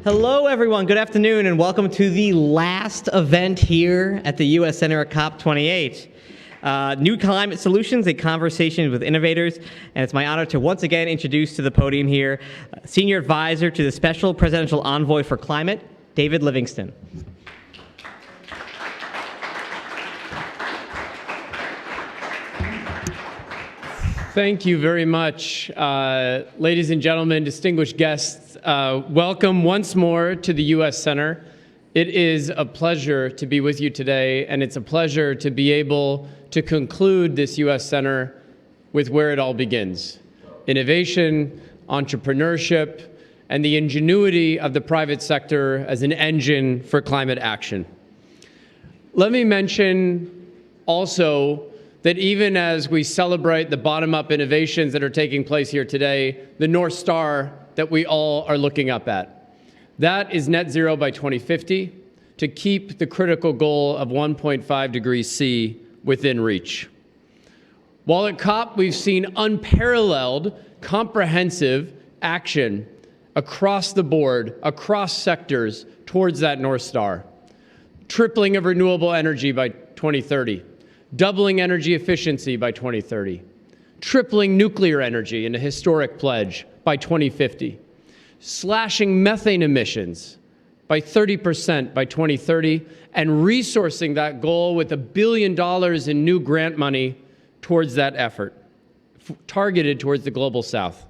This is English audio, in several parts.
Hello, everyone. Good afternoon, and welcome to the last event here at the U.S. Center at COP28. New Climate Solutions, a conversation with innovators, and it's my honor to once again introduce to the podium here Senior Advisor to the Special Presidential Envoy for Climate, David Livingston. Thank you very much. Ladies and gentlemen, distinguished guests, welcome once more to the U.S. Center. It is a pleasure to be with you today, and it's a pleasure to be able to conclude this U.S. Center with where it all begins: innovation, entrepreneurship, and the ingenuity of the private sector as an engine for climate action. Let me mention also that even as we celebrate the bottom-up innovations that are taking place here today, the North Star that we all are looking up at, that is net zero by 2050, to keep the critical goal of 1.5 degrees C within reach. While at COP, we've seen unparalleled, comprehensive action across the board, across sectors, towards that North Star. Tripling of renewable energy by 2030. Doubling energy efficiency by 2030, tripling nuclear energy in a historic pledge by 2050, slashing methane emissions by 30% by 2030, and resourcing that goal with $1 billion in new grant money towards that effort, targeted towards the Global South.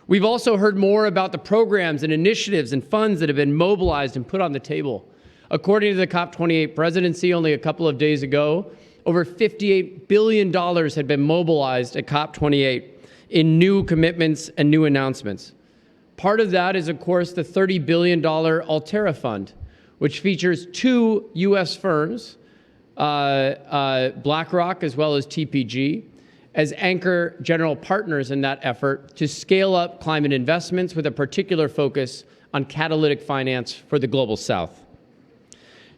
We've also heard more about the programs and initiatives and funds that have been mobilized and put on the table. According to the COP28 presidency only a couple of days ago, over $58 billion had been mobilized at COP28 in new commitments and new announcements. Part of that is, of course, the $30 billion Altera Fund, which features two U.S. firms, BlackRock as well as TPG, as anchor general partners in that effort to scale up climate investments with a particular focus on catalytic finance for the Global South.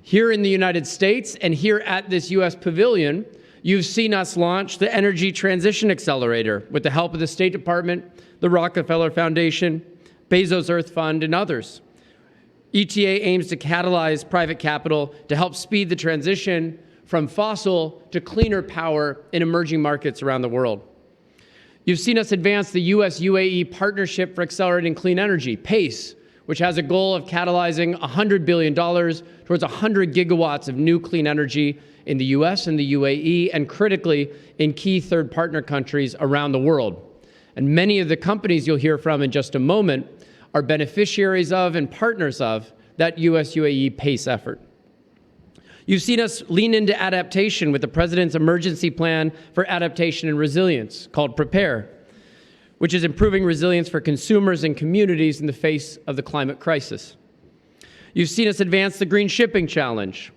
Here in the United States and here at this U.S. pavilion, you've seen us launch the Energy Transition Accelerator with the help of the State Department, the Rockefeller Foundation, Bezos Earth Fund, and others. ETA aims to catalyze private capital to help speed the transition from fossil to cleaner power in emerging markets around the world. You've seen us advance the U.S.-UAE Partnership for Accelerating Clean Energy, PACE, which has a goal of catalyzing $100 billion towards 100 gigawatts of new clean energy in the U.S. and the UAE, and critically in key third partner countries around the world. And many of the companies you'll hear from in just a moment are beneficiaries of and partners of that U.S.-UAE PACE effort. You've seen us lean into adaptation with the President's Emergency Plan for Adaptation and Resilience, called PREPARE, which is improving resilience for consumers and communities in the face of the climate crisis. You've seen us advance the Green Shipping Challenge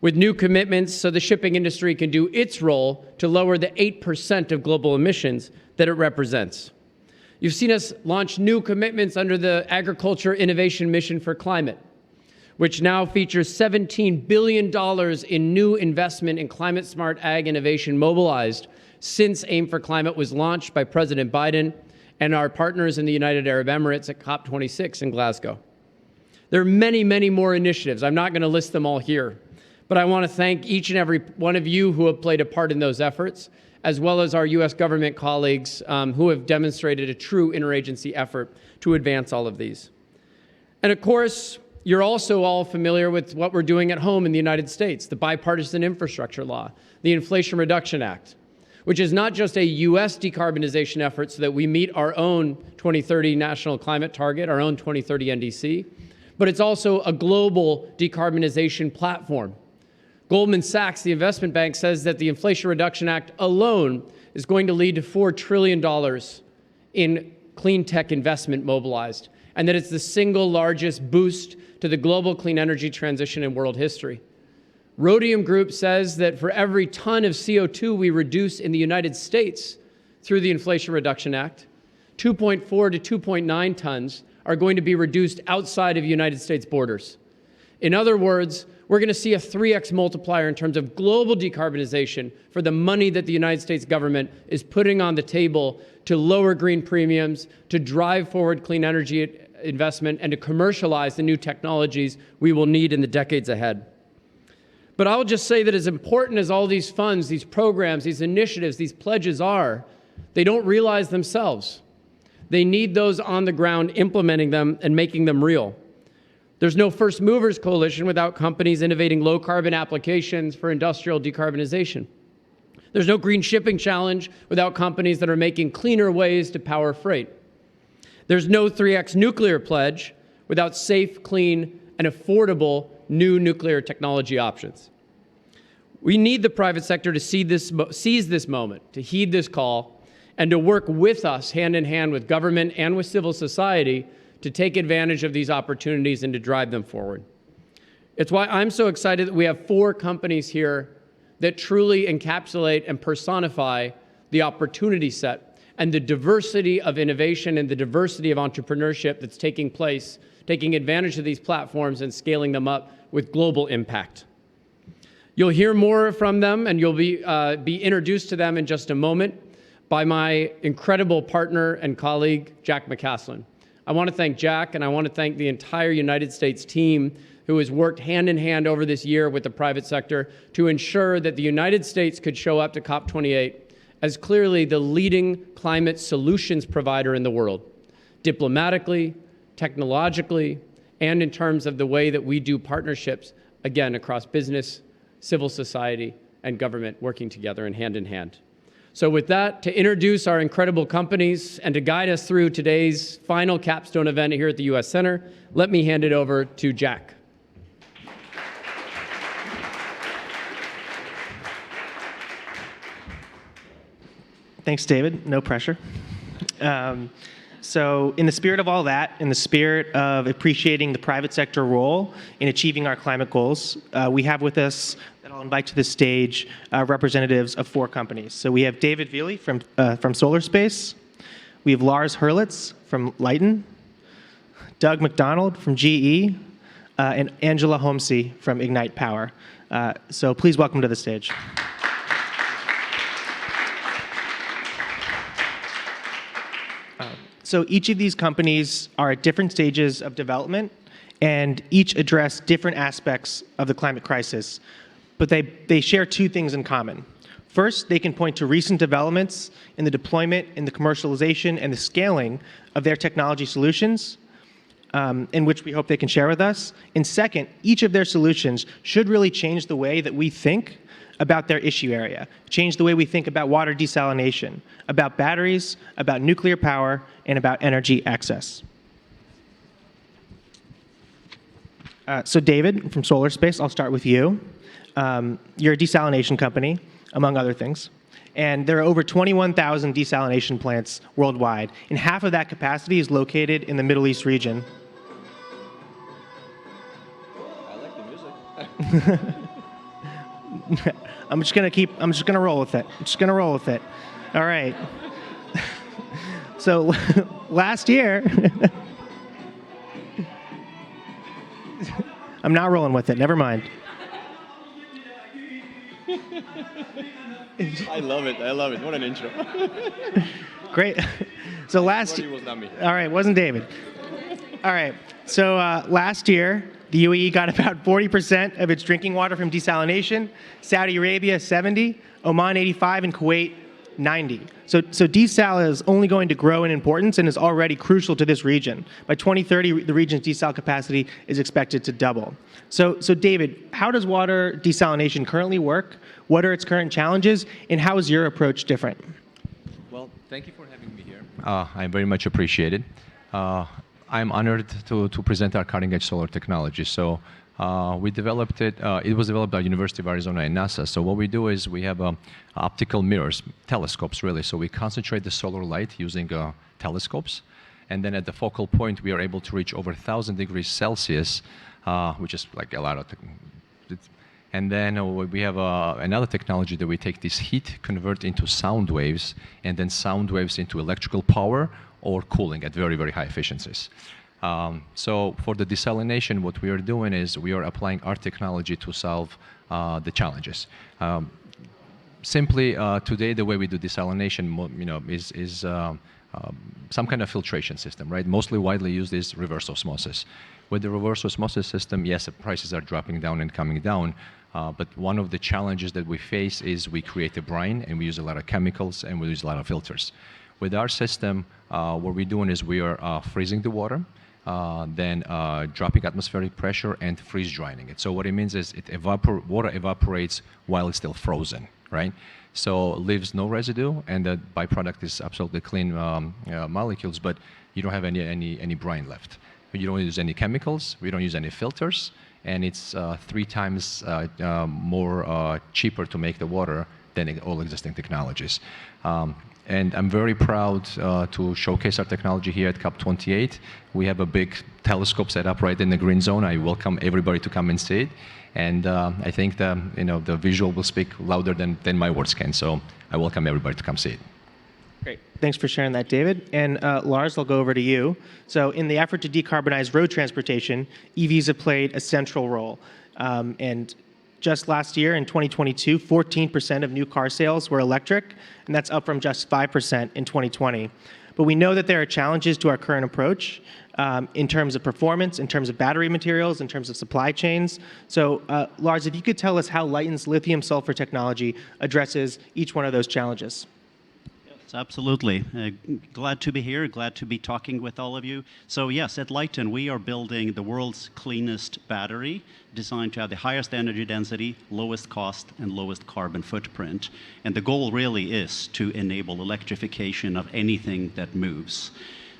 with new commitments so the shipping industry can do its role to lower the 8% of global emissions that it represents. You've seen us launch new commitments under the Agriculture Innovation Mission for Climate, which now features $17 billion in new investment in climate-smart ag innovation mobilized since Aim for Climate was launched by President Biden and our partners in the United Arab Emirates at COP26 in Glasgow. There are many, many more initiatives. I'm not going to list them all here, but I want to thank each and every one of you who have played a part in those efforts, as well as our U.S. government colleagues who have demonstrated a true interagency effort to advance all of these. And of course, you're also all familiar with what we're doing at home in the United States, the Bipartisan Infrastructure Law, the Inflation Reduction Act, which is not just a U.S. decarbonization effort so that we meet our own 2030 national climate target, our own 2030 NDC, but it's also a global decarbonization platform. Goldman Sachs, the investment bank, says that the Inflation Reduction Act alone is going to lead to $4 trillion in clean tech investment mobilized, and that it's the single largest boost to the global clean energy transition in world history. Rhodium Group says that for every ton of CO2 we reduce in the United States through the Inflation Reduction Act, 2.4 to 2.9 tons are going to be reduced outside of United States borders. In other words, we're going to see a 3x multiplier in terms of global decarbonization for the money that the United States government is putting on the table to lower green premiums, to drive forward clean energy investment and to commercialize the new technologies we will need in the decades ahead. But I'll just say that as important as all these funds, these programs, these initiatives, these pledges are, they don't realize themselves. They need those on the ground implementing them and making them real. There's no First Movers Coalition without companies innovating low-carbon applications for industrial decarbonization. There's no Green Shipping Challenge without companies that are making cleaner ways to power freight. There's no 3X Nuclear Pledge without safe, clean, and affordable new nuclear technology options. We need the private sector to seize this moment, to heed this call, and to work with us hand in hand with government and with civil society to take advantage of these opportunities and to drive them forward. It's why I'm so excited that we have 4 companies here that truly encapsulate and personify the opportunity set and the diversity of innovation and the diversity of entrepreneurship that's taking place, taking advantage of these platforms and scaling them up with global impact. You'll hear more from them, and you'll be introduced to them in just a moment by my incredible partner and colleague, Jack McCaslin. I want to thank Jack, and I want to thank the entire United States team who has worked hand in hand over this year with the private sector to ensure that the United States could show up to COP28 as clearly the leading climate solutions provider in the world, diplomatically, technologically, and in terms of the way that we do partnerships, again, across business, civil society, and government working together and hand in hand. So with that, to introduce our incredible companies and to guide us through today's final capstone event here at the U.S. Center, let me hand it over to Jack. Thanks, David. No pressure. So in the spirit of all that, in the spirit of appreciating the private sector role in achieving our climate goals, we have with us, that I'll invite to the stage, representatives of 4 companies. So we have David Veely from SolarSpace. We have Lars Hurlitz from Lighten, Doug McDonald from GE, and Angela Homsey from Ignite Power. So please welcome to the stage. So each of these companies are at different stages of development, and each address different aspects of the climate crisis. But they share 2 things in common. First, they can point to recent developments in the deployment, in the commercialization, and the scaling of their technology solutions, in which we hope they can share with us. And second, each of their solutions should really change the way that we think about their issue area, change the way we think about water desalination, about batteries, about nuclear power, and about energy access. So David, from SolarSpace, I'll start with you. You're a desalination company, among other things. And there are over 21,000 desalination plants worldwide, and half of that capacity is located in the Middle East region. I like the music. I'm just gonna roll with it. All right. So last year, I'm not rolling with it, never mind. I love it. What an intro. Great. So It was not me. all right, wasn't David. All right, so last year, the UAE got about 40% of its drinking water from desalination, Saudi Arabia 70, Oman 85, and Kuwait 90. So desal is only going to grow in importance and is already crucial to this region. By 2030, the region's desal capacity is expected to double. So David, how does water desalination currently work? What are its current challenges, and how is your approach different? Well, thank you for having me here. I very much appreciate it. I'm honored to present our cutting-edge solar technology. So we developed it. It was developed by University of Arizona and NASA. So what we do is we have optical mirrors, telescopes really. So we concentrate the solar light using telescopes. And then at the focal point, we are able to reach over 1,000 degrees Celsius, which is like a lot of. And then we have another technology that we take this heat, convert into sound waves, and then sound waves into electrical power or cooling at very, very high efficiencies. So for the desalination, what we are doing is we are applying our technology to solve the challenges. Simply, today the way we do desalination, is some kind of filtration system, right? Mostly widely used is reverse osmosis. With the reverse osmosis system, yes, the prices are dropping down and coming down, but one of the challenges that we face is we create a brine and we use a lot of chemicals and we use a lot of filters. With our system, what we're doing is we are freezing the water, then dropping atmospheric pressure and freeze drying it. So what it means is water evaporates while it's still frozen, right? So leaves no residue, and the byproduct is absolutely clean molecules, but you don't have any brine left. You don't use any chemicals, we don't use any filters, and it's 3 times more cheaper to make the water than all existing technologies. And I'm very proud to showcase our technology here at COP28. We have a big telescope set up right in the green zone. I welcome everybody to come and see it. And I think the visual will speak louder than my words can. So I welcome everybody to come see it. Great. Thanks for sharing that, David. And Lars, I'll go over to you. So in the effort to decarbonize road transportation, EVs have played a central role. And just last year, in 2022, 14% of new car sales were electric, and that's up from just 5% in 2020. But we know that there are challenges to our current approach in terms of performance, in terms of battery materials, in terms of supply chains. So Lars, if you could tell us how Lighten's lithium-sulfur technology addresses each one of those challenges. Absolutely. Glad to be here, glad to be talking with all of you. So yes, at Lighten, we are building the world's cleanest battery, designed to have the highest energy density, lowest cost, and lowest carbon footprint. And the goal really is to enable electrification of anything that moves.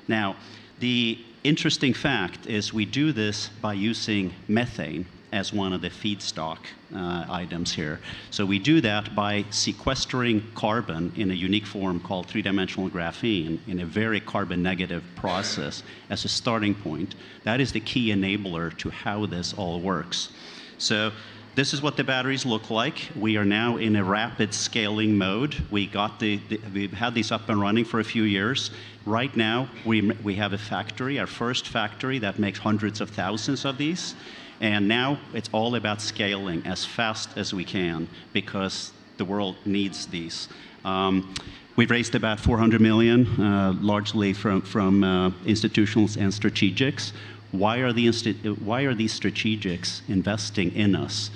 Now, the interesting fact is we do this by using methane as one of the feedstock items here. So we do that by sequestering carbon in a unique form called three-dimensional graphene in a very carbon-negative process as a starting point. That is the key enabler to how this all works. So this is what the batteries look like. We are now in a rapid scaling mode. We've had these up and running for a few years. Right now, we have a factory, our first factory, that makes hundreds of thousands of these. And now it's all about scaling as fast as we can because the world needs these. We've raised about $400 million, largely from institutionals and strategics. Why are these strategics investing in us?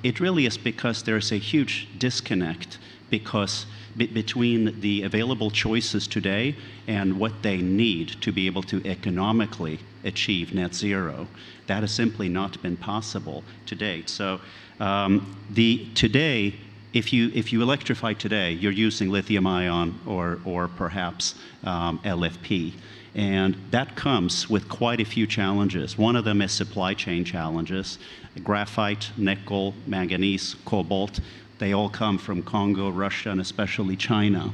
It really is because there's a huge disconnect between the available choices today and what they need to be able to economically achieve net zero. That has simply not been possible to date. So today, if you electrify today, you're using lithium ion or perhaps LFP. And that comes with quite a few challenges. One of them is supply chain challenges. Graphite, nickel, manganese, cobalt, they all come from Congo, Russia, and especially China.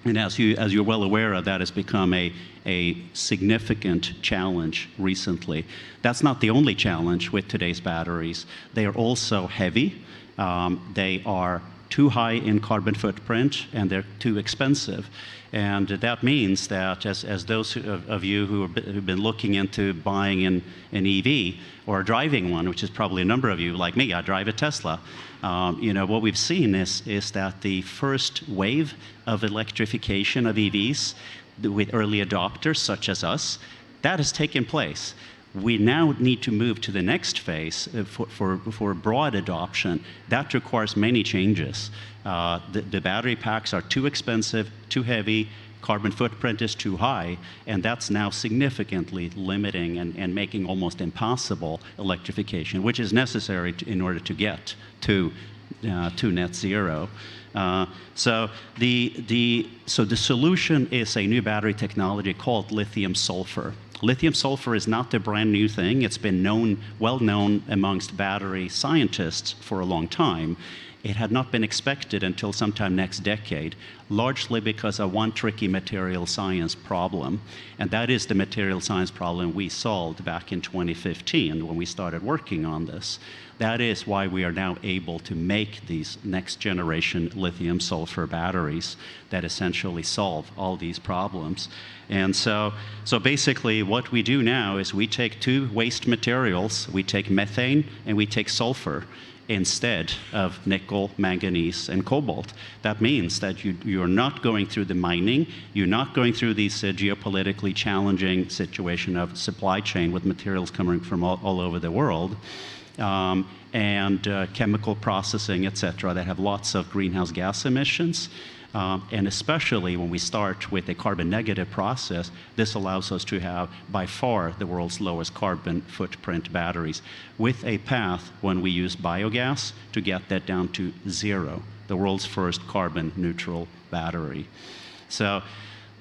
And as you're well aware of, that has become a significant challenge recently. That's not the only challenge with today's batteries. They are also heavy. They are too high in carbon footprint, and they're too expensive. And that means that as those of you who've been looking into buying an EV or driving one, which is probably a number of you like me, I drive a Tesla. What we've seen is that the first wave of electrification of EVs with early adopters such as us, that has taken place. We now need to move to the next phase for broad adoption. That requires many changes. The battery packs are too expensive, too heavy, carbon footprint is too high, and that's now significantly limiting and making almost impossible electrification, which is necessary in order to get to net zero. So the solution is a new battery technology called lithium sulfur. Lithium sulfur is not a brand new thing. It's been well known amongst battery scientists for a long time. It had not been expected until sometime next decade, largely because of one tricky material science problem, and that is the material science problem we solved back in 2015 when we started working on this. That is why we are now able to make these next generation lithium sulfur batteries that essentially solve all these problems. And so basically what we do now is we take two waste materials, we take methane and we take sulfur, instead of nickel, manganese, and cobalt. That means that you're not going through the mining, you're not going through these geopolitically challenging situation of supply chain with materials coming from all over the world, and chemical processing, et cetera, that have lots of greenhouse gas emissions. And especially when we start with a carbon negative process, this allows us to have by far the world's lowest carbon footprint batteries, with a path when we use biogas to get that down to zero, the world's first carbon neutral battery. So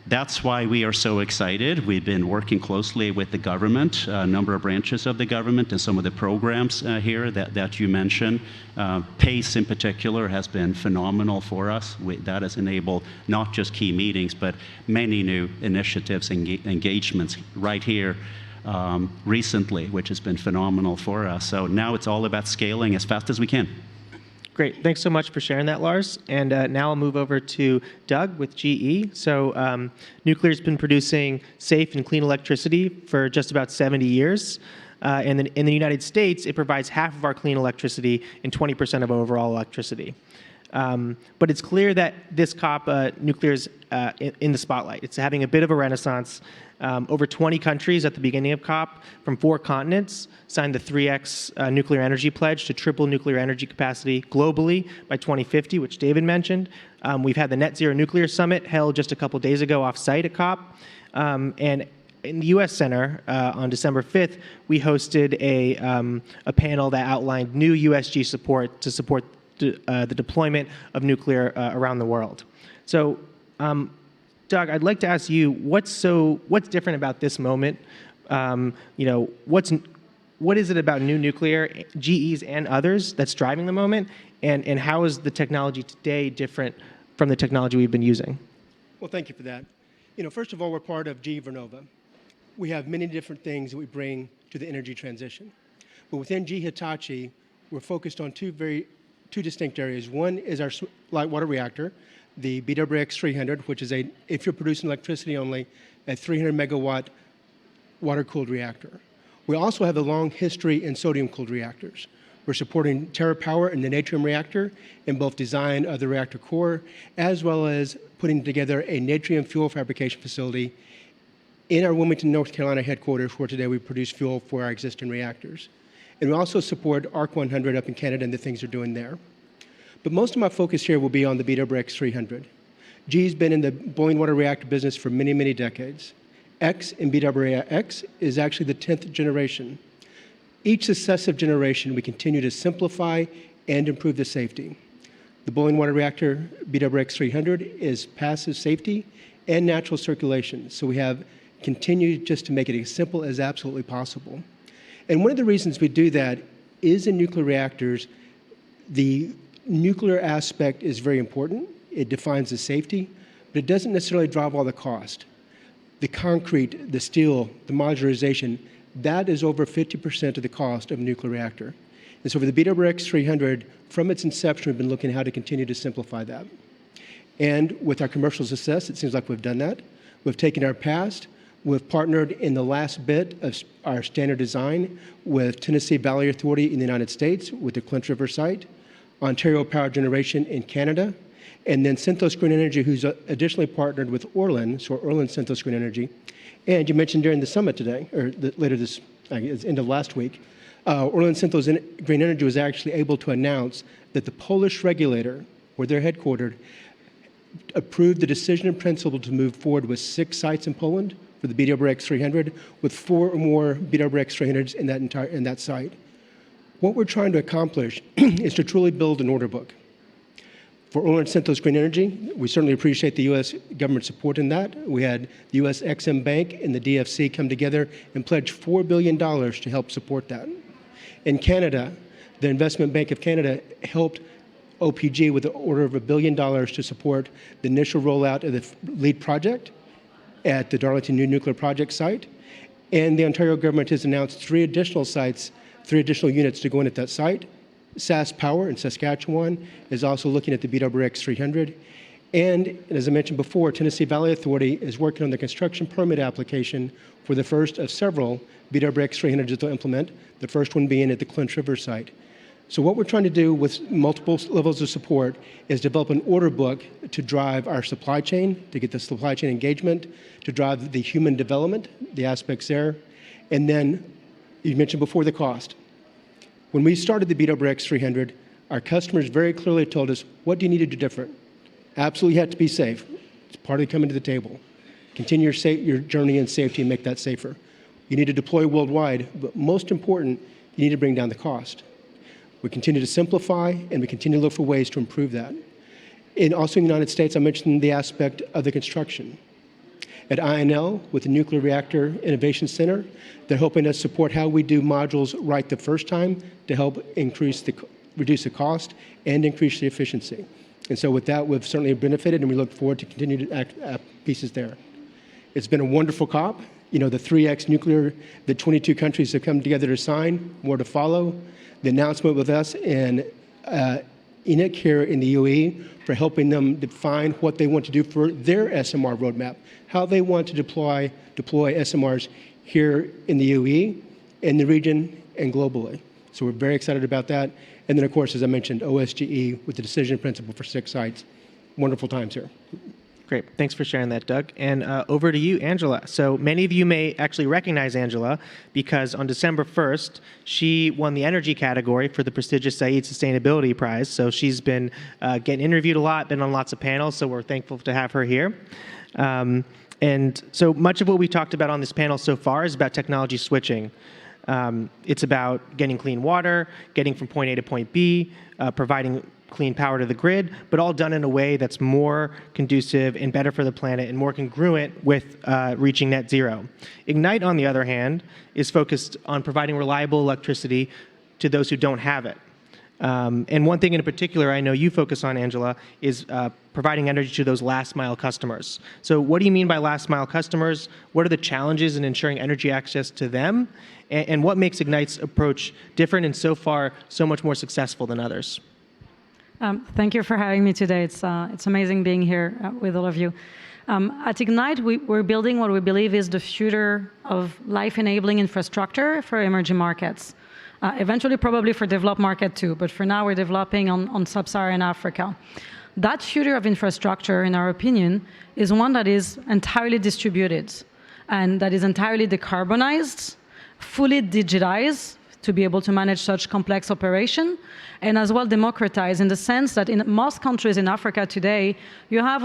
that's why we are so excited. We've been working closely with the government, a number of branches of the government, and some of the programs here that you mentioned. PACE in particular has been phenomenal for us. That has enabled not just key meetings, but many new initiatives and engagements right here recently, which has been phenomenal for us. So now it's all about scaling as fast as we can. Great. Thanks so much for sharing that, Lars. And now I'll move over to Doug with GE. So nuclear's been producing safe and clean electricity for just about 70 years. And in the United States, it provides half of our clean electricity and 20% of overall electricity. But it's clear that this COP, nuclear is in the spotlight. It's having a bit of a renaissance. Over 20 countries at the beginning of COP from 4 continents signed the 3X nuclear energy pledge to triple nuclear energy capacity globally by 2050, which David mentioned. We've had the Net Zero Nuclear Summit held just a couple days ago off-site at COP. And in the U.S. Center on December 5th, we hosted a panel that outlined new USG support to support the deployment of nuclear around the world. So, Doug, I'd like to ask you, what's different about this moment? What is it about new nuclear, GE's and others, that's driving the moment? And how is the technology today different from the technology we've been using? Well, thank you for that. First of all, we're part of GE Vernova. We have many different things that we bring to the energy transition. But within GE Hitachi, we're focused on two distinct areas. One is our light water reactor, the BWX300, which is if you're producing electricity only, a 300 megawatt water-cooled reactor. We also have a long history in sodium-cooled reactors. We're supporting TerraPower and the Natrium reactor in both design of the reactor core, as well as putting together a Natrium fuel fabrication facility in our Wilmington, North Carolina headquarters, where today we produce fuel for our existing reactors. And we also support ARC-100 up in Canada and the things they're doing there. But most of my focus here will be on the BWX300. GE's been in the boiling water reactor business for many, many decades. X in BWX is actually the 10th generation. Each successive generation, we continue to simplify and improve the safety. The boiling water reactor, BWX300, is passive safety and natural circulation. So we have continued just to make it as simple as absolutely possible. And one of the reasons we do that is in nuclear reactors, the nuclear aspect is very important. It defines the safety, but it doesn't necessarily drive all the cost. The concrete, the steel, the modularization, that is over 50% of the cost of a nuclear reactor. And so for the BWX300, from its inception, we've been looking at how to continue to simplify that. And with our commercial success, it seems like we've done that. We've taken our past, we've partnered in the last bit of our standard design with Tennessee Valley Authority in the United States with the Clinch River site, Ontario Power Generation in Canada, and then Synthos Green Energy, who's additionally partnered with Orlen, so Orlen Synthos Green Energy. And you mentioned during the summit today, or later this, end of last week, Orlen Synthos Green Energy was actually able to announce that the Polish regulator, where they're headquartered, approved the decision in principle to move forward with 6 sites in Poland for the BWX300, with 4 or more BWX300s in that site. What we're trying to accomplish is to truly build an order book. For Orlen Synthos Green Energy, we certainly appreciate the U.S. government support in that. We had the U.S. Ex-Im Bank and the DFC come together and pledge $4 billion to help support that. In Canada, the Investment Bank of Canada helped OPG with an order of $1 billion to support the initial rollout of the LEAD project at the Darlington New Nuclear Project site. And the Ontario government has announced 3 additional sites, 3 additional units to go in at that site. SAS Power in Saskatchewan is also looking at the BWX300. And as I mentioned before, Tennessee Valley Authority is working on the construction permit application for the first of several BWX300s to implement, the first one being at the Clinch River site. So what we're trying to do with multiple levels of support is develop an order book to drive our supply chain, to get the supply chain engagement, to drive the human development, the aspects there. And then you mentioned before the cost. When we started the BWX 300, our customers very clearly told us, what do you need to do different? Absolutely have to be safe. It's part of coming to the table. Continue your journey in safety and make that safer. You need to deploy worldwide, but most important, you need to bring down the cost. We continue to simplify, and we continue to look for ways to improve that. And also in the United States, I mentioned the aspect of the construction. At INL, with the Nuclear Reactor Innovation Center, they're helping us support how we do modules right the first time to help reduce the cost and increase the efficiency. And so with that, we've certainly benefited, and we look forward to continue to act pieces there. It's been a wonderful COP. You know, the 3X nuclear, the 22 countries have come together to sign, more to follow. The announcement with us and ENIC here in the UAE for helping them define what they want to do for their SMR roadmap, how they want to deploy SMRs here in the UAE, in the region, and globally. So we're very excited about that. And then, of course, as I mentioned, OSGE with the decision principle for 6 sites. Wonderful times here. Great. Thanks for sharing that, Doug. And over to you, Angela. So many of you may actually recognize Angela because on December 1st, she won the energy category for the prestigious Said Sustainability Prize. So she's been getting interviewed a lot, been on lots of panels, so we're thankful to have her here. And so much of what we talked about on this panel so far is about technology switching. It's about getting clean water, getting from point A to point B, providing clean power to the grid, but all done in a way that's more conducive and better for the planet and more congruent with reaching net zero. Ignite, on the other hand, is focused on providing reliable electricity to those who don't have it. And one thing in particular I know you focus on, Angela, is providing energy to those last mile customers. So what do you mean by last mile customers? What are the challenges in ensuring energy access to them? And what makes Ignite's approach different and so far so much more successful than others? Thank you for having me today. It's amazing being here with all of you. At Ignite, we're building what we believe is the future of life-enabling infrastructure for emerging markets. Eventually, probably for developed market too, but for now, we're developing on sub-Saharan Africa. That future of infrastructure, in our opinion, is one that is entirely distributed and that is entirely decarbonized, fully digitized, to be able to manage such complex operation, and as well democratized in the sense that in most countries in Africa today, you have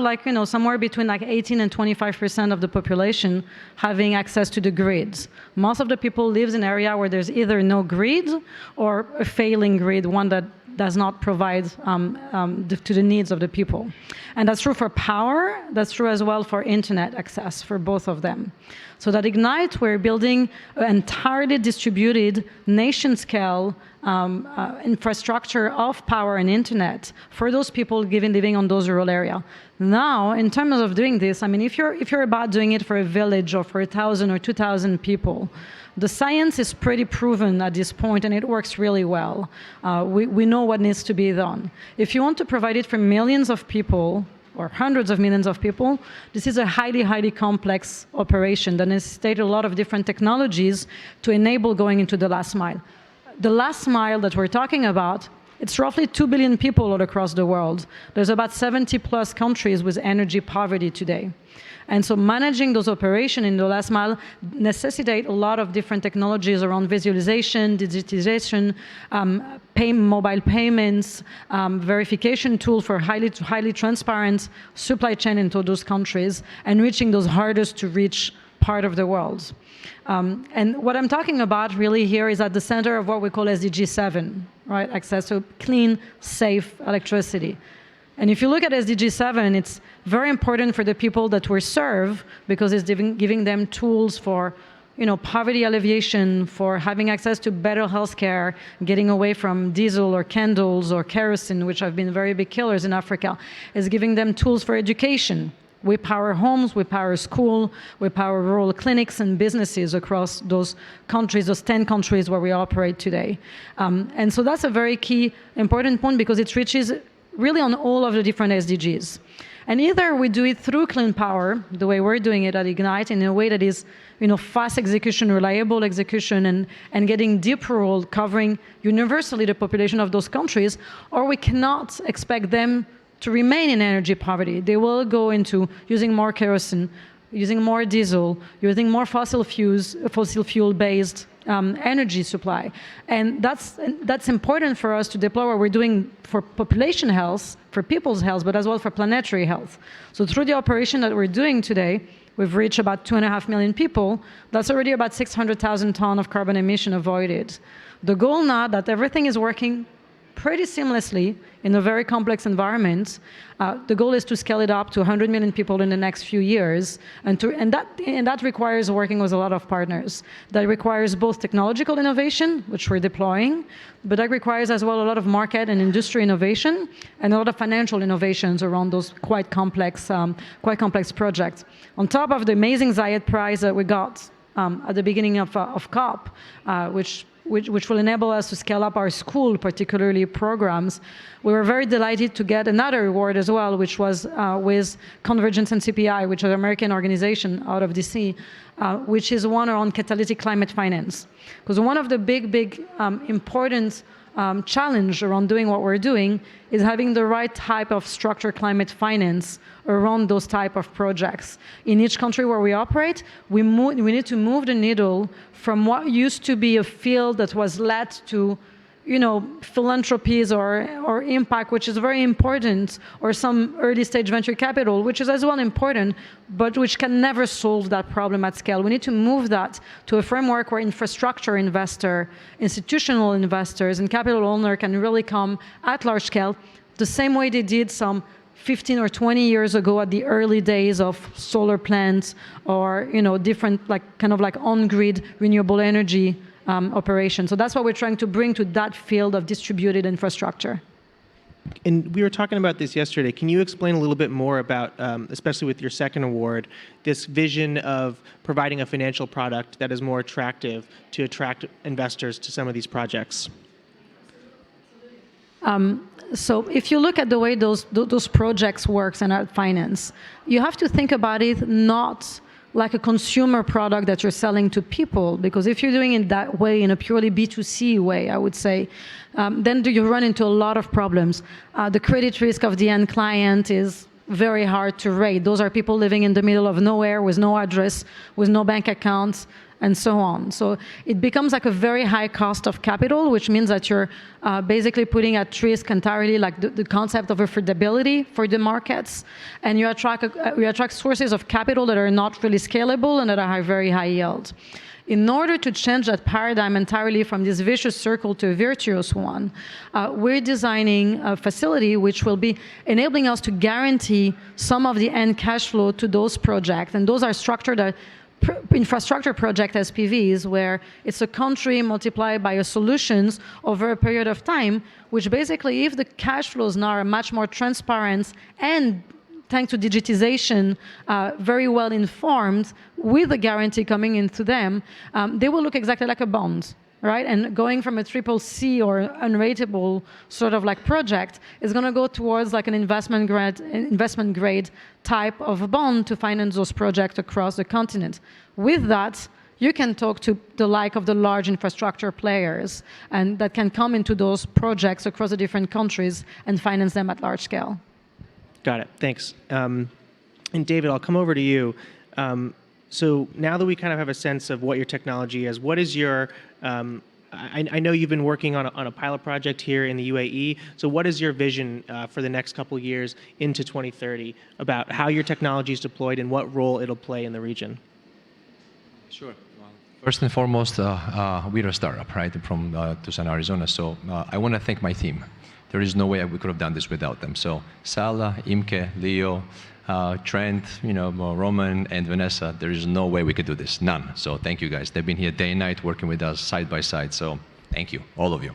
somewhere between 18 and 25% of the population having access to the grids. Most of the people lives in area where there's either no grid or a failing grid, one that does not provide to the needs of the people. And that's true for power, that's true as well for internet access, for both of them. So at Ignite, we're building an entirely distributed nation-scale infrastructure of power and internet for those people living on those rural areas. Now, in terms of doing this, I mean, if you're about doing it for a village or for 1,000 or 2,000 people, the science is pretty proven at this point, and it works really well. We know what needs to be done. If you want to provide it for millions of people, or hundreds of millions of people, this is a highly, highly complex operation that necessitates a lot of different technologies to enable going into the last mile. The last mile that we're talking about, it's roughly 2 billion people all across the world. There's about 70 plus countries with energy poverty today. And so managing those operations in the last mile necessitate a lot of different technologies around visualization, digitization, mobile payments, verification tool for highly transparent supply chain into those countries, and reaching those hardest to reach part of the world. And what I'm talking about really here is at the center of what we call SDG 7, right? Access to clean, safe electricity. And if you look at SDG 7, it's very important for the people that we serve because it's giving them tools for poverty alleviation, for having access to better healthcare, getting away from diesel or candles or kerosene, which have been very big killers in Africa. It's giving them tools for education. We power homes, we power school, we power rural clinics and businesses across those countries, those 10 countries where we operate today. And so that's a very key, important point because it reaches really on all of the different SDGs. And either we do it through clean power, the way we're doing it at Ignite, in a way that is, fast execution, reliable execution, and getting deep rural, covering universally the population of those countries, or we cannot expect them to remain in energy poverty. They will go into using more kerosene, using more diesel, using more fossil fuel-based energy supply. And that's important for us to deploy what we're doing for population health, for people's health, but as well for planetary health. So through the operation that we're doing today, we've reached about 2.5 million people. That's already about 600,000 tons of carbon emission avoided. The goal now that everything is working pretty seamlessly in a very complex environment. The goal is to scale it up to 100 million people in the next few years, and that requires working with a lot of partners. That requires both technological innovation, which we're deploying, but that requires as well a lot of market and industry innovation and a lot of financial innovations around those quite complex projects. On top of the amazing Zayed Prize that we got at the beginning of COP, which will enable us to scale up our school, particularly programs. We were very delighted to get another award as well, which was with Convergence and CPI, which is an American organization out of DC, which is one around catalytic climate finance. Because one of the big important challenge around doing what we're doing is having the right type of structured climate finance around those type of projects. In each country where we operate, we need to move the needle from what used to be a field that was led to philanthropies or impact, which is very important, or some early stage venture capital, which is as well important, but which can never solve that problem at scale. We need to move that to a framework where infrastructure investor, institutional investors, and capital owner can really come at large scale, the same way they did some 15 or 20 years ago at the early days of solar plants or different on-grid renewable energy operation. So that's what we're trying to bring to that field of distributed infrastructure. And we were talking about this yesterday. Can you explain a little bit more about, especially with your second award, this vision of providing a financial product that is more attractive to attract investors to some of these projects? So if you look at the way those projects works and are financed, you have to think about it not like a consumer product that you're selling to people, because if you're doing it that way, in a purely B2C way, I would say, then you run into a lot of problems. The credit risk of the end client is very hard to rate. Those are people living in the middle of nowhere with no address, with no bank accounts, and so on. So it becomes like a very high cost of capital, which means that you're basically putting at risk entirely like the concept of affordability for the markets, and you attract sources of capital that are not really scalable and that are very high yield. In order to change that paradigm entirely from this vicious circle to a virtuous one, we're designing a facility which will be enabling us to guarantee some of the end cash flow to those projects, and those are structured as infrastructure project SPVs, where it's a country multiplied by a solutions over a period of time, which basically, if the cash flows now are much more transparent and thanks to digitization, very well informed, with a guarantee coming into them, they will look exactly like a bond. Right? And going from a CCC or unratable sort of like project is going to go towards like an investment grade type of bond to finance those projects across the continent. With that, you can talk to the like of the large infrastructure players, and that can come into those projects across the different countries and finance them at large scale. Got it. Thanks. And David, I'll come over to you. So now that we kind of have a sense of what your technology is, what is your, I know you've been working on a pilot project here in the UAE, so what is your vision for the next couple of years into 2030 about how your technology is deployed and what role it'll play in the region? Sure. Well, first and foremost, we're a startup, right, from Tucson, Arizona, so I want to thank my team. There is no way we could have done this without them. So Sala, Imke, Leo, Trent, Roman, and Vanessa, there is no way we could do this, none. So thank you guys. They've been here day and night working with us side by side. So thank you, all of you.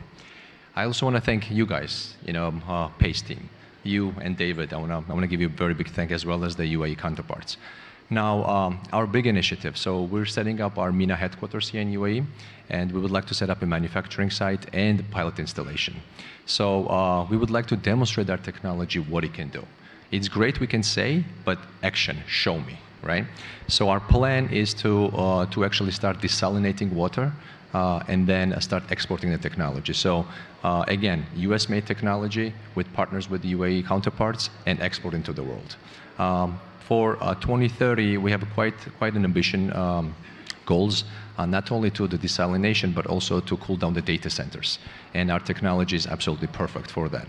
I also want to thank you guys, PACE team, you and David. I want to give you a very big thank as well as the UAE counterparts. Now, our big initiative. So we're setting up our MENA headquarters here in UAE, and we would like to set up a manufacturing site and pilot installation. So we would like to demonstrate our technology, what it can do. It's great we can say, but action, show me, right? So our plan is to actually start desalinating water and then start exporting the technology. So again, US-made technology with partners with the UAE counterparts and export into the world. For 2030, we have quite an ambition goals, not only to the desalination, but also to cool down the data centers. And our technology is absolutely perfect for that.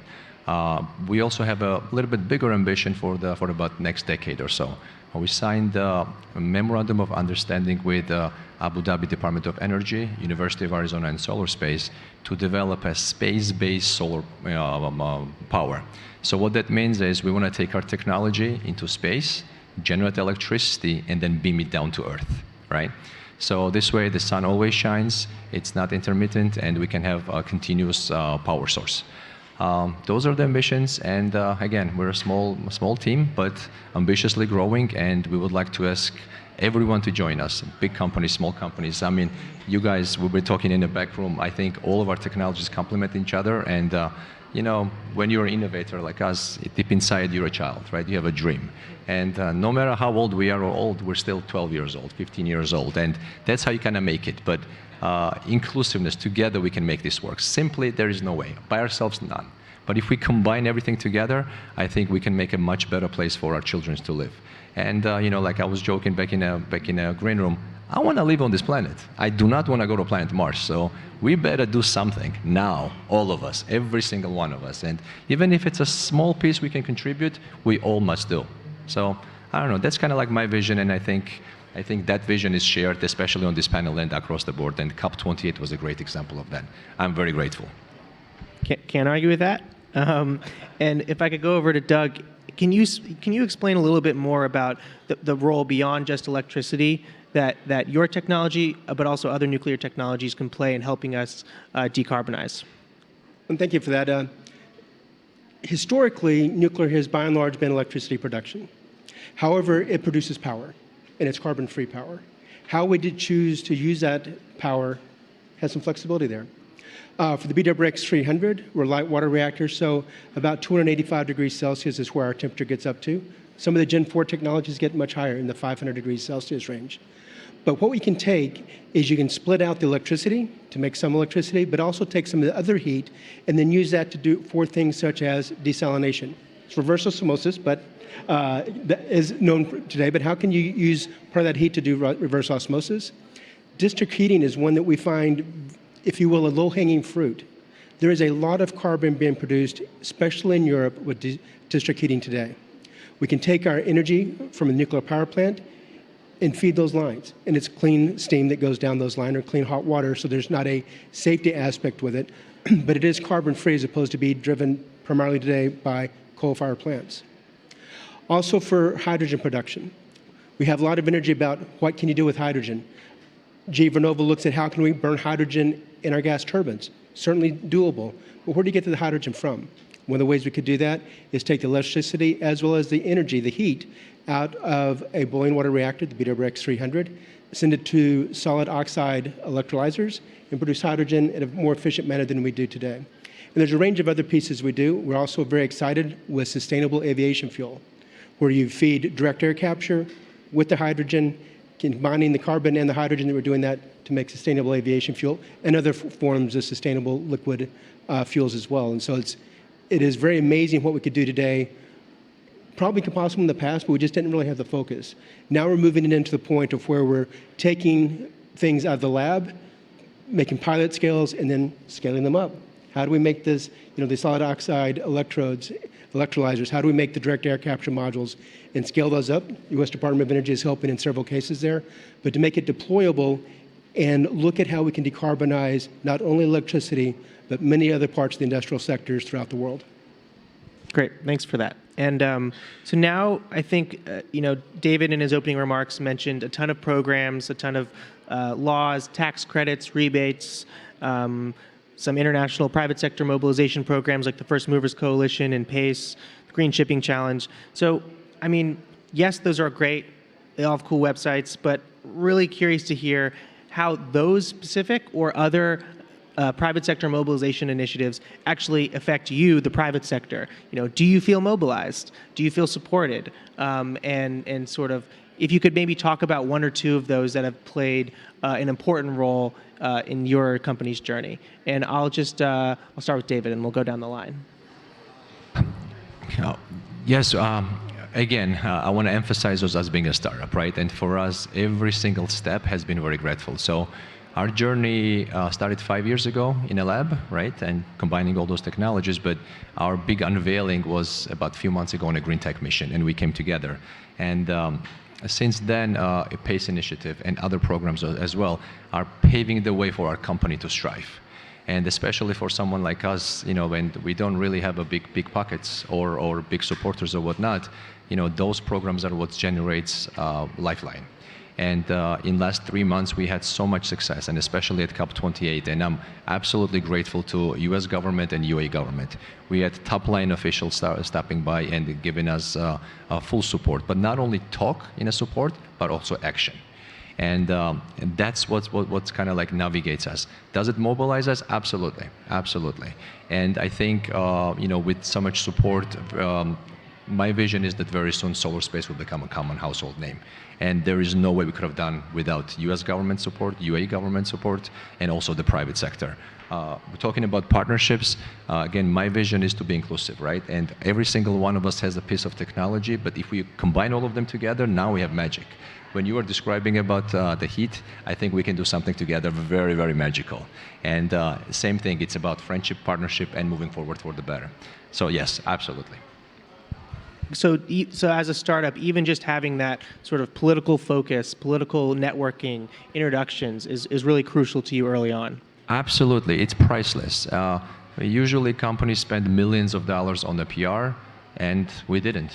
We also have a little bit bigger ambition for about next decade or so. We signed a memorandum of understanding with Abu Dhabi Department of Energy, University of Arizona, and Solar Space to develop a space-based solar power. So what that means is we want to take our technology into space, generate electricity, and then beam it down to Earth, right? So this way the sun always shines, it's not intermittent, and we can have a continuous power source. Those are the ambitions, and again, we're a small team, but ambitiously growing, and we would like to ask everyone to join us, big companies, small companies. I mean, you guys, we were talking in the back room, I think all of our technologies complement each other, and you know, when you're an innovator like us, deep inside you're a child, right? You have a dream. And no matter how old we are or old, we're still 12 years old, 15 years old, and that's how you kind of make it. But inclusiveness, together we can make this work. Simply, there is no way. By ourselves, none. But if we combine everything together, I think we can make a much better place for our children to live. And you know, like I was joking back in a green room, I want to live on this planet. I do not want to go to planet Mars. So we better do something now, all of us, every single one of us. And even if it's a small piece we can contribute, we all must do. So I don't know, that's kind of like my vision, and I think that vision is shared, especially on this panel and across the board, and COP28 was a great example of that. I'm very grateful. Can't argue with that. And if I could go over to Doug, can you explain a little bit more about the role beyond just electricity that your technology, but also other nuclear technologies can play in helping us decarbonize? And thank you for that. Historically, nuclear has by and large been electricity production. However, it produces power, and it's carbon-free power. How we did choose to use that power has some flexibility there. For the BWRX 300, we're light water reactors, so about 285 degrees Celsius is where our temperature gets up to. Some of the Gen 4 technologies get much higher in the 500 degrees Celsius range. But what we can take is you can split out the electricity to make some electricity, but also take some of the other heat and then use that to do for things such as desalination. It's reverse osmosis, but that is known today. But how can you use part of that heat to do reverse osmosis? District heating is one that we find, if you will, a low-hanging fruit. There is a lot of carbon being produced, especially in Europe, with district heating today. We can take our energy from a nuclear power plant and feed those lines. And it's clean steam that goes down those lines, or clean hot water, so there's not a safety aspect with it. But it is carbon-free as opposed to be driven primarily today by coal-fired plants. Also for hydrogen production. We have a lot of energy about what can you do with hydrogen. GE Vernova looks at how can we burn hydrogen in our gas turbines. Certainly doable, but where do you get the hydrogen from? One of the ways we could do that is take the electricity as well as the energy, the heat, out of a boiling water reactor, the BWRX 300, send it to solid oxide electrolyzers, and produce hydrogen in a more efficient manner than we do today. And there's a range of other pieces we do. We're also very excited with sustainable aviation fuel, where you feed direct air capture with the hydrogen, combining the carbon and the hydrogen that we're doing that to make sustainable aviation fuel, and other forms of sustainable liquid fuels as well. And so it is very amazing what we could do today. Probably possible in the past, but we just didn't really have the focus. Now we're moving it into the point of where we're taking things out of the lab, making pilot scales, and then scaling them up. How do we make this, the solid oxide electrodes, electrolyzers, how do we make the direct air capture modules and scale those up? The U.S. Department of Energy is helping in several cases there. But to make it deployable and look at how we can decarbonize not only electricity, but many other parts of the industrial sectors throughout the world. Great, thanks for that. And so now I think, David in his opening remarks mentioned a ton of programs, a ton of laws, tax credits, rebates, some international private sector mobilization programs like the First Movers Coalition and PACE, the Green Shipping Challenge. So, I mean, yes, those are great. They all have cool websites, but really curious to hear how those specific or other private sector mobilization initiatives actually affect you, the private sector? Do you feel mobilized? Do you feel supported? And sort of, if you could maybe talk about one or two of those that have played an important role in your company's journey. And I'll start with David, and we'll go down the line. Yes. Again, I want to emphasize us as being a startup, right? And for us, every single step has been very grateful. So our journey started 5 years ago in a lab, right? And combining all those technologies. But our big unveiling was about a few months ago on a green tech mission, and we came together. And since then, PACE initiative and other programs as well are paving the way for our company to strive. And especially for someone like us, when we don't really have a big pockets or big supporters or whatnot, those programs are what generates lifeline. And in last 3 months, we had so much success, and especially at COP28. And I'm absolutely grateful to U.S. government and UAE government. We had top-line officials stopping by and giving us full support, but not only talk in a support, but also action. And that's what's kind of like navigates us. Does it mobilize us? Absolutely, absolutely. And I think with so much support, my vision is that very soon solar space will become a common household name. And there is no way we could have done without U.S. government support, UAE government support, and also the private sector. We're talking about partnerships. Again, my vision is to be inclusive, right? And every single one of us has a piece of technology, but if we combine all of them together, now we have magic. When you were describing about the heat, I think we can do something together very, very magical. And same thing, it's about friendship, partnership, and moving forward for the better. So yes, absolutely. So as a startup, even just having that sort of political focus, political networking, introductions is really crucial to you early on. Absolutely, it's priceless. Usually companies spend millions of dollars on the PR, and we didn't.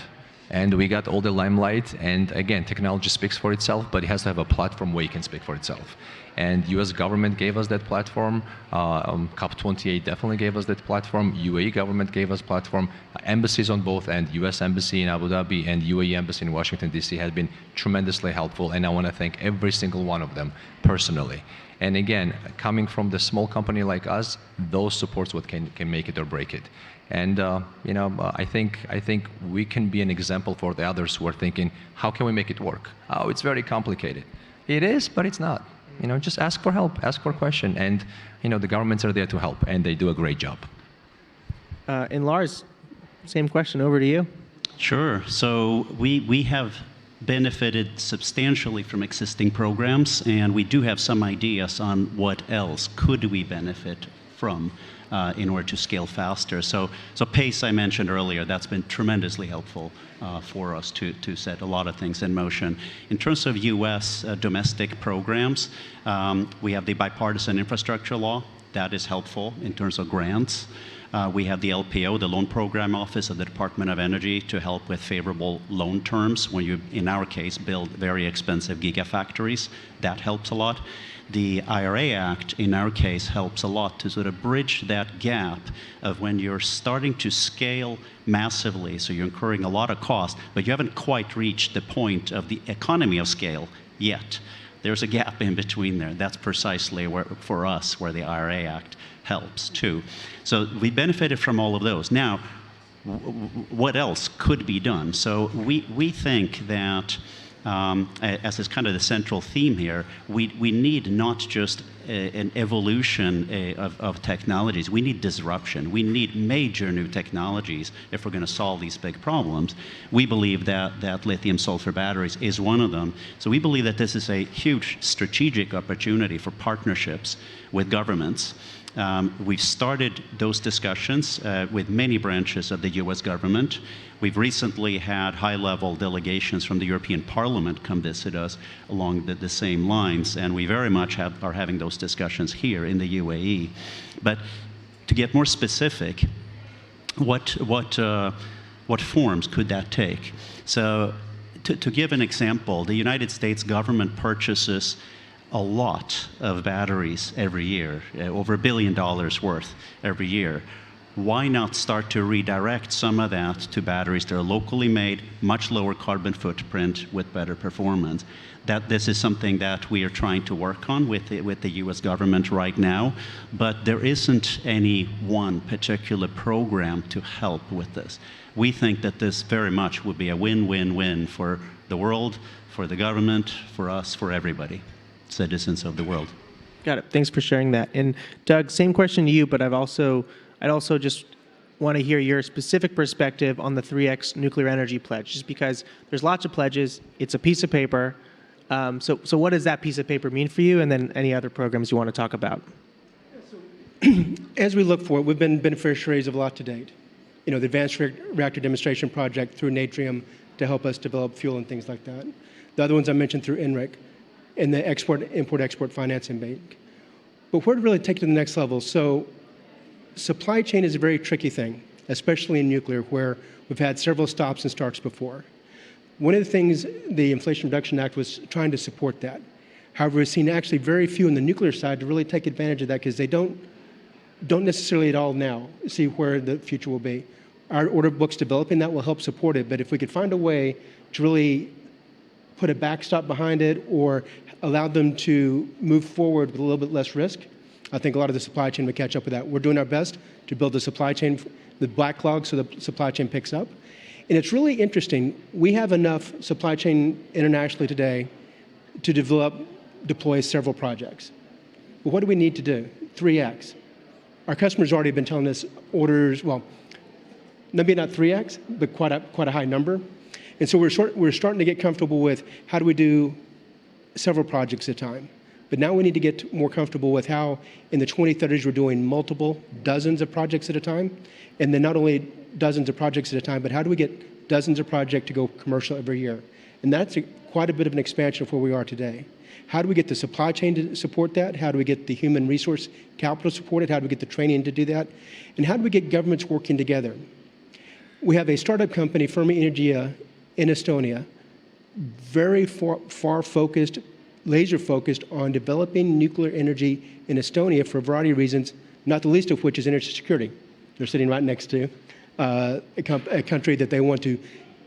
And we got all the limelight, and again, technology speaks for itself, but it has to have a platform where it can speak for itself. And US government gave us that platform, COP28 definitely gave us that platform, UAE government gave us platform, embassies on both end, US Embassy in Abu Dhabi and UAE Embassy in Washington, DC has been tremendously helpful, and I want to thank every single one of them personally. And again, coming from the small company like us, those supports what can make it or break it. And I think we can be an example for the others who are thinking, how can we make it work? Oh, it's very complicated. It is, but it's not. Just ask for help, ask for a question, and the governments are there to help, and they do a great job. And Lars, same question over to you. Sure. So we have benefited substantially from existing programs, and we do have some ideas on what else could we benefit from in order to scale faster. So PACE, I mentioned earlier, that's been tremendously helpful for us to set a lot of things in motion. In terms of U.S. Domestic programs, we have the bipartisan infrastructure law. That is helpful in terms of grants. We have the LPO, the Loan Program Office of the Department of Energy, to help with favorable loan terms when you, in our case, build very expensive gigafactories. That helps a lot. The IRA Act, in our case, helps a lot to sort of bridge that gap of when you're starting to scale massively, so you're incurring a lot of cost, but you haven't quite reached the point of the economy of scale yet. There's a gap in between there. That's precisely where, for us, where the IRA Act helps too. So we benefited from all of those. Now, what else could be done? So we think that, as is kind of the central theme here, we need not just an evolution of technologies. We need disruption. We need major new technologies if we're going to solve these big problems. We believe that lithium-sulfur batteries is one of them. So we believe that this is a huge strategic opportunity for partnerships with governments. We've started those discussions with many branches of the US government. We've recently had high-level delegations from the European Parliament come visit us along the same lines, and we very much are having those discussions here in the UAE. But to get more specific, what forms could that take? So to give an example, the United States government purchases a lot of batteries every year, over $1 billion worth every year. why not start to redirect some of that to batteries that are locally made, much lower carbon footprint with better performance? That this is something that we are trying to work on with the US government right now, but there isn't any one particular program to help with this. We think that this very much would be a win-win-win for the world, for the government, for us, for everybody, citizens of the world. Got it. Thanks for sharing that. And Doug, same question to you, but I'd also just want to hear your specific perspective on the 3X nuclear energy pledge, just because there's lots of pledges. It's a piece of paper. So what does that piece of paper mean for you, and then any other programs you want to talk about? As we look forward, we've been beneficiaries of a lot to date. You know, the Advanced Reactor Demonstration Project through Natrium to help us develop fuel and things like that. The other ones I mentioned through INRIC and the Import-Export Financing Bank. But where to really take it to the next level? So supply chain is a very tricky thing, especially in nuclear, where we've had several stops and starts before. One of the things the Inflation Reduction Act was trying to support that. However, we've seen actually very few on the nuclear side to really take advantage of that because they don't necessarily at all now see where the future will be. Our order book's developing that will help support it, but if we could find a way to really put a backstop behind it or allow them to move forward with a little bit less risk, I think a lot of the supply chain would catch up with that. We're doing our best to build the supply chain, the backlog, so the supply chain picks up. And it's really interesting. We have enough supply chain internationally today to deploy several projects. But what do we need to do? 3X. Our customers already have been telling us orders, well, maybe not 3X, but quite a high number. And so we're starting to get comfortable with how do we do several projects at a time. But now we need to get more comfortable with how in the 2030s we're doing multiple dozens of projects at a time. And then not only dozens of projects at a time, but how do we get dozens of projects to go commercial every year? And that's quite a bit of an expansion of where we are today. How do we get the supply chain to support that? How do we get the human resource capital to support it? How do we get the training to do that? And how do we get governments working together? We have a startup company, Fermi Energia, in Estonia, very far focused, laser focused on developing nuclear energy in Estonia for a variety of reasons, not the least of which is energy security. They're sitting right next to a country that they want to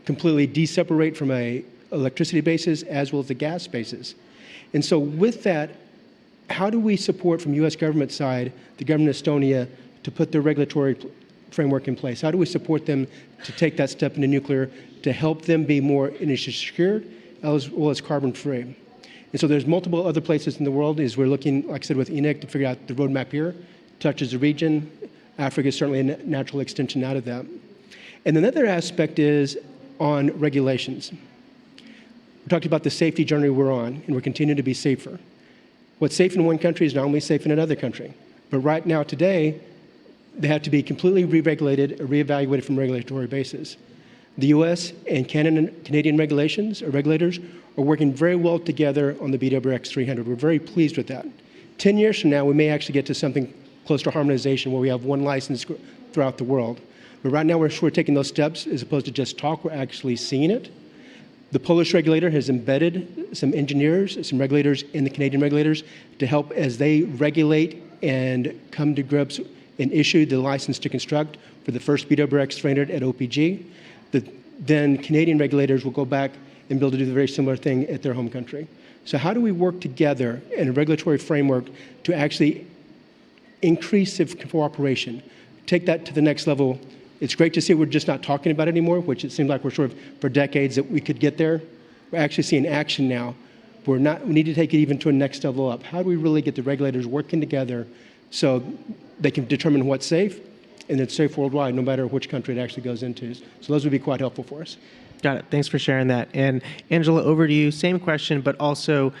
completely de-separate from a electricity basis as well as the gas basis. And so with that, how do we support from US government side, the government of Estonia, to put their regulatory framework in place? How do we support them to take that step into nuclear to help them be more energy secured as well as carbon free? And so there's multiple other places in the world as we're looking, like I said, with ENIC to figure out the roadmap here, touches the region. Africa is certainly a natural extension out of that. And another aspect is on regulations. We talked about the safety journey we're on, and we're continuing to be safer. What's safe in one country is not only safe in another country. But right now, today, they have to be completely re-regulated or re-evaluated from a regulatory basis. The US and Canadian regulators are working very well together on the BWX 300. We're very pleased with that. 10 years from now, we may actually get to something close to harmonization where we have one license throughout the world. But right now, we're taking those steps as opposed to just talk, we're actually seeing it. The Polish regulator has embedded some engineers, some regulators in the Canadian regulators to help as they regulate and come to grips and issue the license to construct for the first BWX 300 at OPG. Then Canadian regulators will go back and be able to do the very similar thing at their home country. So how do we work together in a regulatory framework to actually increase cooperation, take that to the next level? It's great to see we're just not talking about it anymore, which it seemed like we're sort of for decades that we could get there. We're actually seeing action now. We need to take it even to a next level up. How do we really get the regulators working together so they can determine what's safe and it's safe worldwide, no matter which country it actually goes into? So those would be quite helpful for us. Got it. Thanks for sharing that. And Angela, over to you. Same question, but also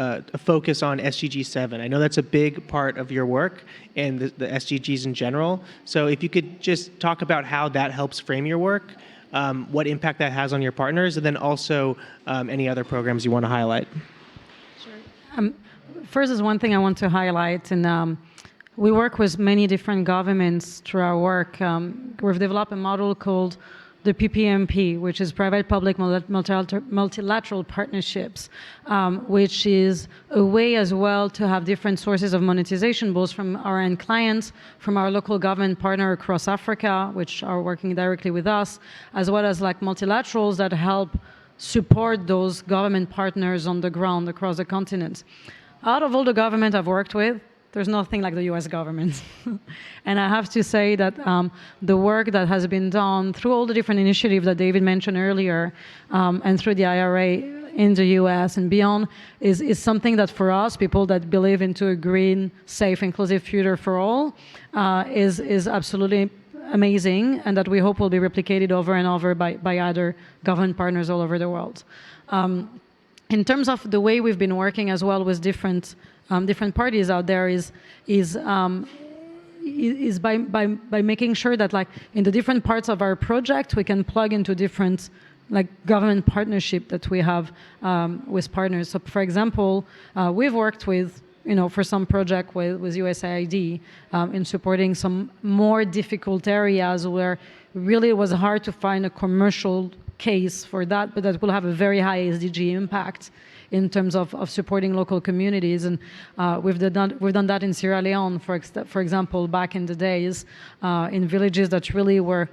a focus on SDG 7. I know that's a big part of your work and the SDGs in general. So if you could just talk about how that helps frame your work, what impact that has on your partners, and then also any other programs you want to highlight. Sure. First is one thing I want to highlight, and we work with many different governments through our work. We've developed a model called the PPMP, which is private-public multilateral partnerships, which is a way as well to have different sources of monetization, both from our end clients, from our local government partner across Africa, which are working directly with us, as well as like multilaterals that help support those government partners on the ground across the continent. Out of all the government I've worked with, there's nothing like the US government. And I have to say that the work that has been done through all the different initiatives that David mentioned earlier, and through the IRA in the US and beyond, is something that for us, people that believe into a green, safe, inclusive future for all, is absolutely amazing, and that we hope will be replicated over and over by other government partners all over the world. In terms of the way we've been working as well with different parties out there is by making sure that like in the different parts of our project we can plug into different like government partnership that we have with partners. So for example, we've worked with for some project with USAID in supporting some more difficult areas where really it was hard to find a commercial case for that, but that will have a very high SDG impact in terms of supporting local communities. And we've done that in Sierra Leone, for example, back in the days, in villages that really were,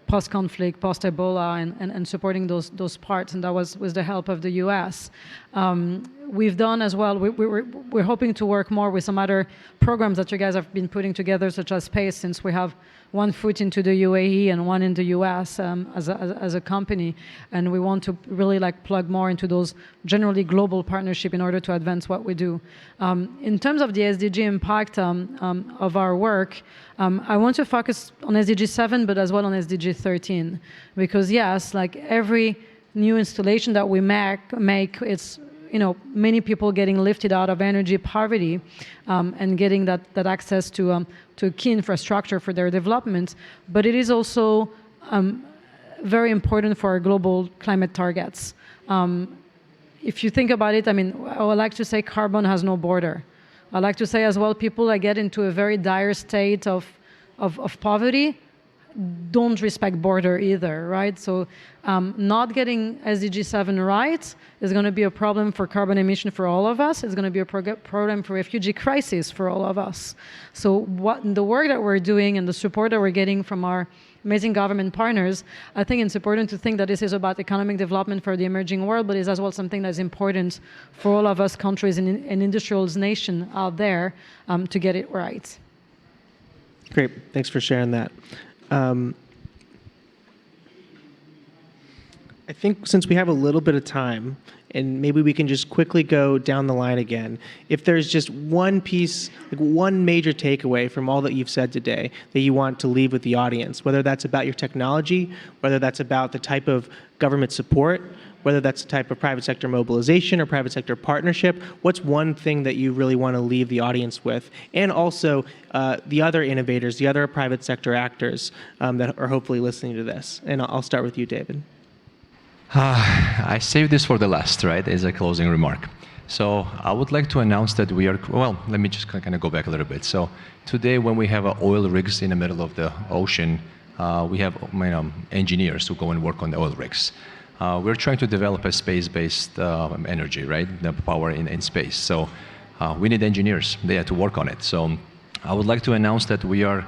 post-conflict, post-Ebola, and supporting those parts, and that was with the help of the US. We've done as well, we're hoping to work more with some other programs that you guys have been putting together, such as SPACE, since we have one foot into the UAE and one in the US as a company, and we want to really like plug more into those generally global partnership in order to advance what we do. In terms of the SDG impact of our work, I want to focus on SDG 7, but as well on SDG 13, because yes, like every new installation that we make it's many people getting lifted out of energy poverty and getting that access to key infrastructure for their development. But it is also very important for our global climate targets. If you think about it, I would like to say carbon has no border. I like to say as well, people that get into a very dire state of poverty don't respect border either, right? So not getting SDG 7 right is going to be a problem for carbon emission for all of us. It's going to be a problem for refugee crisis for all of us. So the work that we're doing and the support that we're getting from our amazing government partners, I think it's important to think that this is about economic development for the emerging world, but it's as well something that's important for all of us countries and industrialized nation out there to get it right. Great, thanks for sharing that. I think since we have a little bit of time, and maybe we can just quickly go down the line again, if there's just one piece, like one major takeaway from all that you've said today that you want to leave with the audience, whether that's about your technology, whether that's about the type of government support, whether that's the type of private sector mobilization or private sector partnership, what's one thing that you really want to leave the audience with? And also the other innovators, the other private sector actors that are hopefully listening to this. And I'll start with you, David. I saved this for the last, right, as a closing remark. So I would like to announce that we are, well, let me just kind of go back a little bit. So today when we have oil rigs in the middle of the ocean, we have engineers who go and work on the oil rigs. We're trying to develop a space-based energy, right, the power in space. So we need engineers there to work on it. So I would like to announce that we are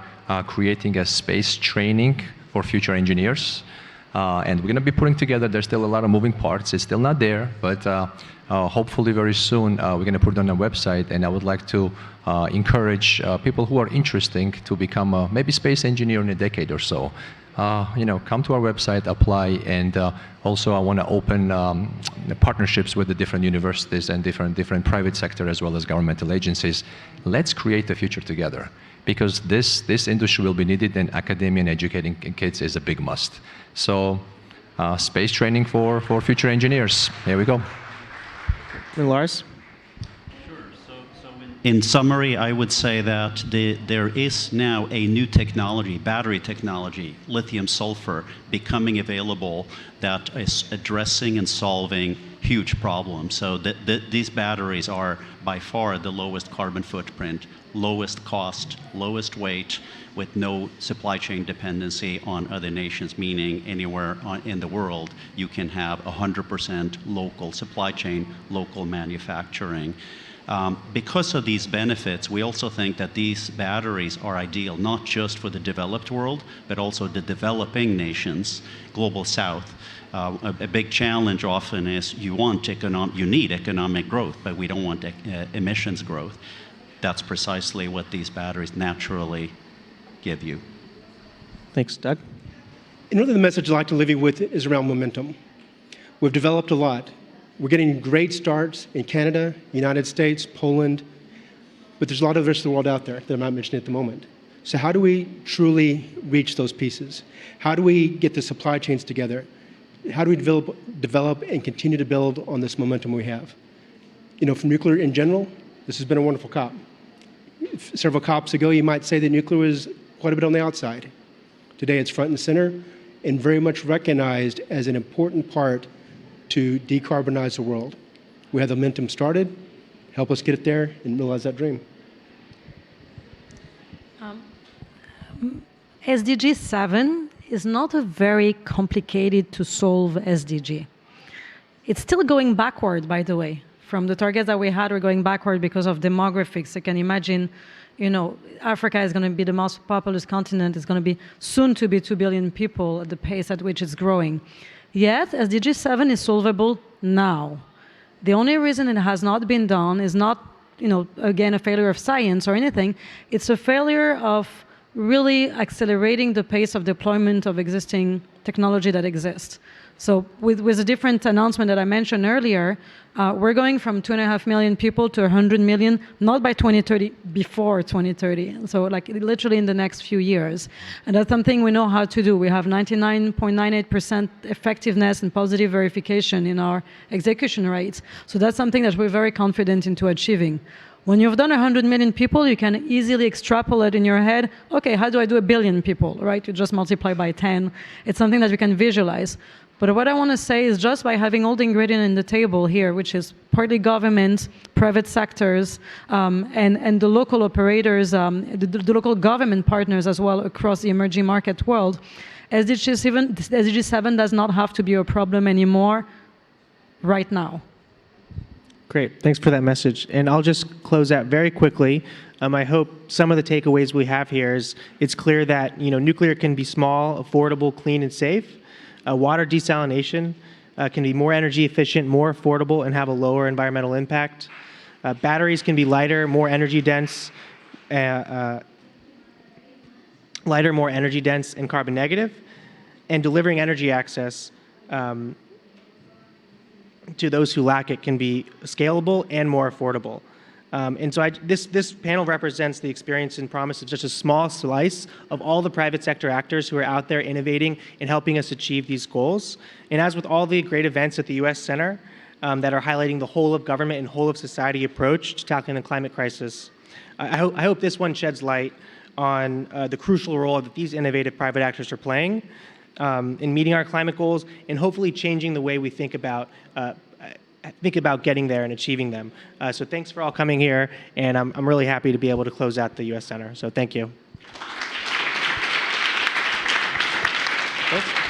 creating a space training for future engineers. And we're going to be putting together, there's still a lot of moving parts. It's still not there, but hopefully very soon we're going to put it on our website. And I would like to encourage people who are interested to become maybe space engineer in a decade or so. Come to our website, apply, and also I want to open partnerships with the different universities and different private sector as well as governmental agencies. Let's create the future together, because this industry will be needed, and academia and educating kids is a big must. So space training for future engineers. Here we go. And Lars? In summary, I would say that there is now a new technology, battery technology, lithium sulfur, becoming available that is addressing and solving huge problem. So these batteries are by far the lowest carbon footprint, lowest cost, lowest weight, with no supply chain dependency on other nations, meaning anywhere in the world you can have 100% local supply chain, local manufacturing. Because of these benefits, we also think that these batteries are ideal not just for the developed world, but also the developing nations, global south. A big challenge often is you need economic growth, but we don't want emissions growth. That's precisely what these batteries naturally give you. Thanks, Doug. Another message I'd like to leave you with is around momentum. We've developed a lot. We're getting great starts in Canada, United States, Poland, but there's a lot of the rest of the world out there that I'm not mentioning at the moment. So how do we truly reach those pieces? How do we get the supply chains together? How do we develop and continue to build on this momentum we have? From nuclear in general, this has been a wonderful COP. Several COPs ago, you might say that nuclear was quite a bit on the outside. Today, it's front and center and very much recognized as an important part to decarbonize the world. We have the momentum started. Help us get it there and realize that dream. SDG 7 is not a very complicated to solve SDG. It's still going backward, by the way. From the targets that we had, we're going backward because of demographics. You can imagine, Africa is going to be the most populous continent. It's going to be soon to be 2 billion people at the pace at which it's growing. Yet, SDG 7 is solvable now. The only reason it has not been done is not, again, a failure of science or anything. It's a failure of really accelerating the pace of deployment of existing technology that exists. So with a different announcement that I mentioned earlier, we're going from 2.5 million people to 100 million, not by 2030, before 2030. So literally in the next few years. And that's something we know how to do. We have 99.98% effectiveness and positive verification in our execution rates. So that's something that we're very confident into achieving. When you've done 100 million people, you can easily extrapolate in your head, okay, how do I do 1 billion people, right? You just multiply by 10. It's something that you can visualize. But what I want to say is just by having all the ingredients in the table here, which is partly government, private sectors, and the local operators, the local government partners as well across the emerging market world, SDG 7 does not have to be a problem anymore right now. Great, thanks for that message. And I'll just close out very quickly. I hope some of the takeaways we have here is it's clear that nuclear can be small, affordable, clean, and safe. Water desalination can be more energy efficient, more affordable, and have a lower environmental impact. Batteries can be lighter, more energy dense, more energy dense, and carbon negative. And delivering energy access to those who lack it can be scalable and more affordable. And so this panel represents the experience and promise of just a small slice of all the private sector actors who are out there innovating and helping us achieve these goals. And as with all the great events at the U.S. Center that are highlighting the whole of government and whole of society approach to tackling the climate crisis, I hope this one sheds light on the crucial role that these innovative private actors are playing in meeting our climate goals and hopefully changing the way we think about getting there and achieving them. So thanks for all coming here, and I'm really happy to be able to close out the U.S. Center. So thank you. Thanks.